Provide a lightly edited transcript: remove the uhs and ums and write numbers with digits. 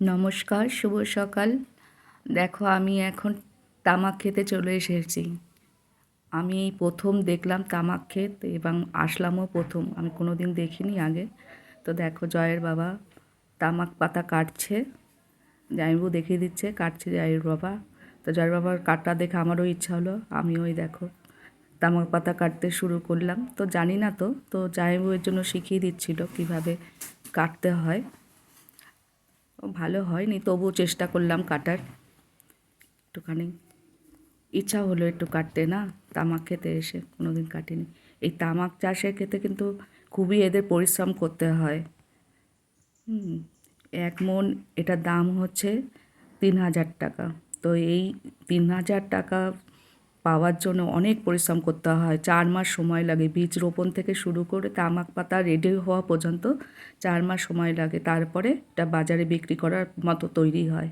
নমস্কার, শুভ সকাল। দেখো আমি এখন তামাক খেতে চলে এসেছি। আমি এই প্রথম দেখলাম তামাক ক্ষেত এবং আসলামও প্রথম। আমি কোনো দিন দেখিনি আগে। তো দেখো জয়ের বাবা তামাক পাতা কাটছে। জামাইবাবু দেখিয়ে দিচ্ছে কাটছে জয়ের বাবা। তো জয়ের বাবার কাটা দেখে আমারও ইচ্ছা হলো, আমিও ওই দেখো তামাক পাতা কাটতে শুরু করলাম। তো জানি না তো জামাইবাবুর জন্য শিখিয়ে দিচ্ছিল কীভাবে কাটতে হয়। ভালো হয়নি, তবুও চেষ্টা করলাম কাটার। একটুখানি ইচ্ছা হলো একটু কাটতে, না তামাক খেতে এসে কোনো দিন কাটিনি। এই তামাক চাষের ক্ষেত্রে কিন্তু খুবই এদের পরিশ্রম করতে হয়। হুম, 1 মণ এটার দাম হচ্ছে 3,000 টাকা। তো এই 3,000 টাকা পাওয়ার জন্য অনেক পরিশ্রম করতে হয়। 4 মাস সময় লাগে, বীজ রোপণ থেকে শুরু করে তামাক পাতা রেডি হওয়া পর্যন্ত 4 মাস সময় লাগে। তারপরে এটা বাজারে বিক্রি করার মতো তৈরি হয়।